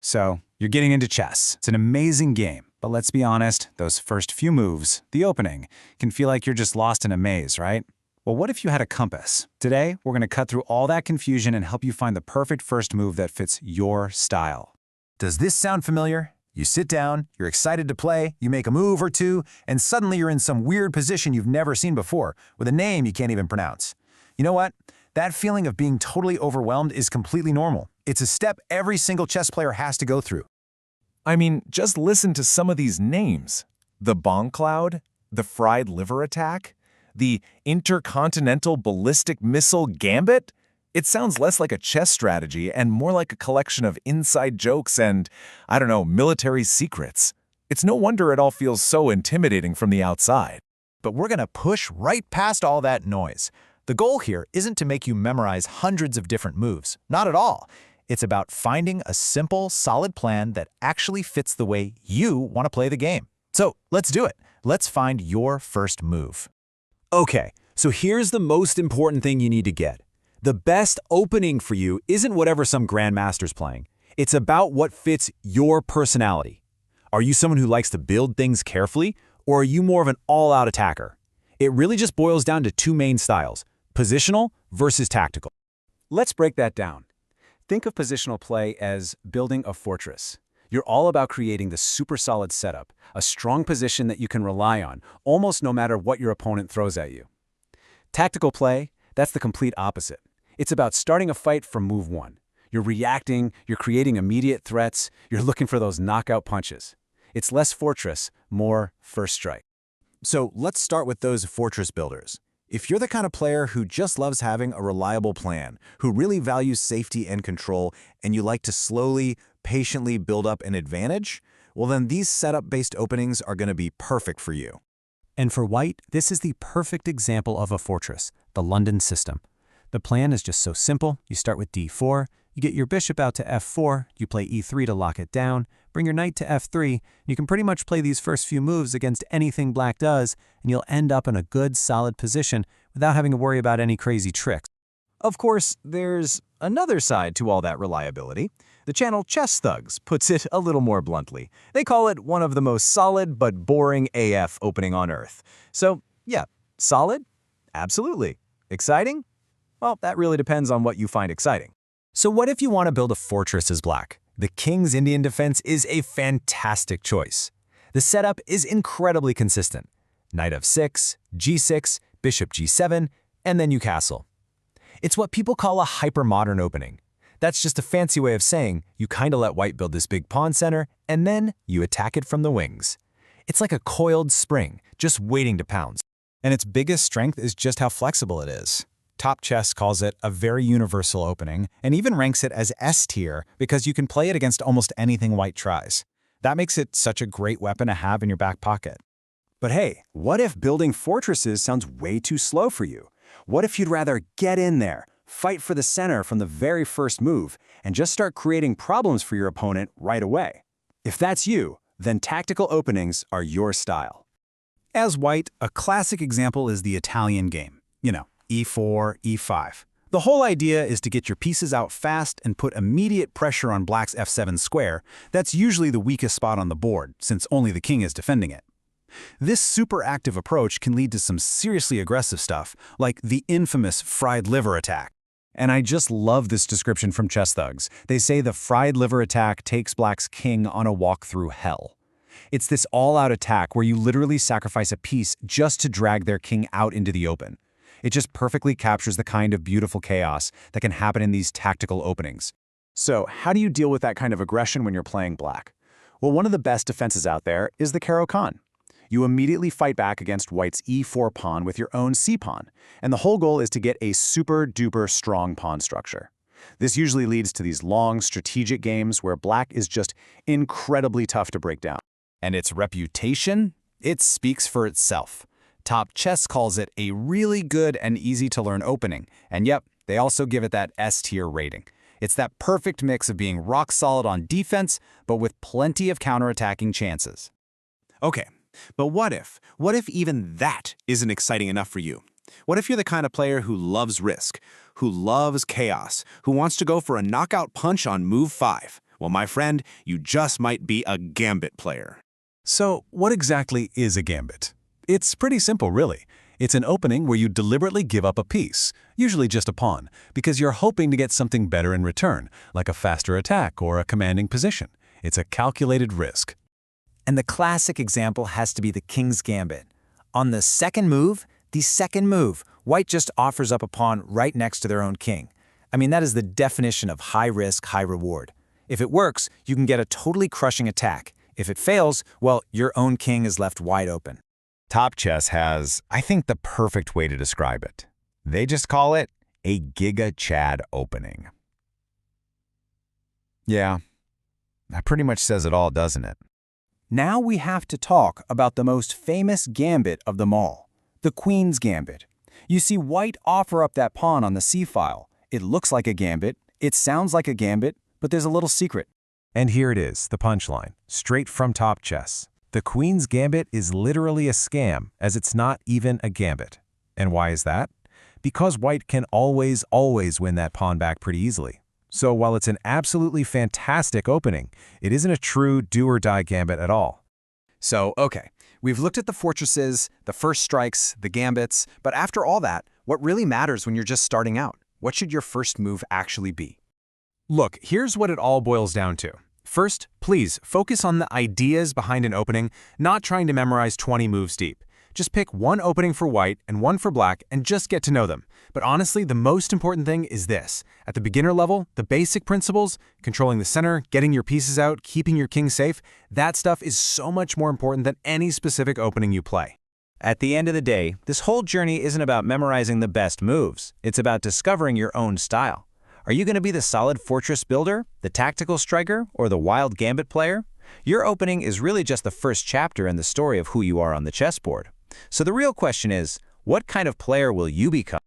So, you're getting into chess. It's an amazing game, but let's be honest, those first few moves, the opening, can feel like you're just lost in a maze, right? Well, what if you had a compass? Today, we're going to cut through all that confusion and help you find the perfect first move that fits your style. Does this sound familiar? You sit down, you're excited to play, you make a move or two, and suddenly you're in some weird position you've never seen before, with a name you can't even pronounce. You know what? That feeling of being totally overwhelmed is completely normal. It's a step every single chess player has to go through. I mean, just listen to some of these names. The Bonk Cloud, the Fried Liver Attack, the Intercontinental Ballistic Missile Gambit. It sounds less like a chess strategy and more like a collection of inside jokes and, I don't know, military secrets. It's no wonder it all feels so intimidating from the outside. But we're going to push right past all that noise. The goal here isn't to make you memorize hundreds of different moves. Not at all. It's about finding a simple, solid plan that actually fits the way you want to play the game. So let's do it. Let's find your first move. Okay, so here's the most important thing you need to get. The best opening for you isn't whatever some grandmaster's playing. It's about what fits your personality. Are you someone who likes to build things carefully, or are you more of an all-out attacker? It really just boils down to two main styles, positional versus tactical. Let's break that down. Think of positional play as building a fortress. You're all about creating the super solid setup, a strong position that you can rely on, almost no matter what your opponent throws at you. Tactical play, that's the complete opposite. It's about starting a fight from move one. You're reacting, you're creating immediate threats, you're looking for those knockout punches. It's less fortress, more first strike. So let's start with those fortress builders. If you're the kind of player who just loves having a reliable plan, who really values safety and control, and you like to slowly, patiently build up an advantage, well then these setup-based openings are going to be perfect for you. And for white, this is the perfect example of a fortress, the London system. The plan is just so simple. You start with d4, you get your bishop out to f4, you play e3 to lock it down, bring your knight to f3, you can pretty much play these first few moves against anything black does, and you'll end up in a good, solid position without having to worry about any crazy tricks. Of course, there's another side to all that reliability. The channel Chess Thugs puts it a little more bluntly. They call it one of the most solid but boring AF opening on Earth. So, yeah, solid? Absolutely. Exciting? Well, that really depends on what you find exciting. So what if you want to build a fortress as black? The King's Indian Defense is a fantastic choice. The setup is incredibly consistent. Knight f6, g6, bishop g7, and then you castle. It's what people call a hyper-modern opening. That's just a fancy way of saying you kind of let white build this big pawn center, and then you attack it from the wings. It's like a coiled spring, just waiting to pounce. And its biggest strength is just how flexible it is. Top Chess calls it a very universal opening and even ranks it as S tier because you can play it against almost anything white tries. That makes it such a great weapon to have in your back pocket. But hey, what if building fortresses sounds way too slow for you? What if you'd rather get in there, fight for the center from the very first move, and just start creating problems for your opponent right away? If that's you, then tactical openings are your style. As white, a classic example is the Italian game. You know, e4, e5. The whole idea is to get your pieces out fast and put immediate pressure on black's f7 square. That's usually the weakest spot on the board, since only the king is defending it. This super active approach can lead to some seriously aggressive stuff, like the infamous fried liver attack. And I just love this description from Chess Thugs. They say the fried liver attack takes black's king on a walk through hell. It's this all-out attack where you literally sacrifice a piece just to drag their king out into the open. It just perfectly captures the kind of beautiful chaos that can happen in these tactical openings. So, how do you deal with that kind of aggression when you're playing black? Well, one of the best defenses out there is the Caro-Kann. You immediately fight back against white's e4 pawn with your own c-pawn, and the whole goal is to get a super-duper strong pawn structure. This usually leads to these long, strategic games where black is just incredibly tough to break down. And its reputation? It speaks for itself. Top Chess calls it a really good and easy-to-learn opening, and yep, they also give it that S-tier rating. It's that perfect mix of being rock-solid on defense, but with plenty of counterattacking chances. Okay, but what if even that isn't exciting enough for you? What if you're the kind of player who loves risk, who loves chaos, who wants to go for a knockout punch on move 5? Well, my friend, you just might be a gambit player. So, what exactly is a gambit? It's pretty simple, really. It's an opening where you deliberately give up a piece, usually just a pawn, because you're hoping to get something better in return, like a faster attack or a commanding position. It's a calculated risk. And the classic example has to be the King's Gambit. On the second move, white just offers up a pawn right next to their own king. I mean, that is the definition of high risk, high reward. If it works, you can get a totally crushing attack. If it fails, well, your own king is left wide open. Top Chess has, I think, the perfect way to describe it. They just call it a Giga Chad opening. Yeah, that pretty much says it all, doesn't it? Now we have to talk about the most famous gambit of them all, the Queen's Gambit. You see white offer up that pawn on the c-file. It looks like a gambit, it sounds like a gambit, but there's a little secret. And here it is, the punchline, straight from Top Chess. The Queen's Gambit is literally a scam, as it's not even a gambit. And why is that? Because white can always win that pawn back pretty easily. So while it's an absolutely fantastic opening, it isn't a true do-or-die gambit at all. So, okay, we've looked at the fortresses, the first strikes, the gambits, but after all that, what really matters when you're just starting out? What should your first move actually be? Look, here's what it all boils down to. First, please focus on the ideas behind an opening, not trying to memorize 20 moves deep. Just pick one opening for white and one for black and just get to know them. But honestly, the most important thing is this. At the beginner level, the basic principles, controlling the center, getting your pieces out, keeping your king safe, that stuff is so much more important than any specific opening you play. At the end of the day, this whole journey isn't about memorizing the best moves. It's about discovering your own style. Are you going to be the solid fortress builder, the tactical striker, or the wild gambit player? Your opening is really just the first chapter in the story of who you are on the chessboard. So the real question is, what kind of player will you become?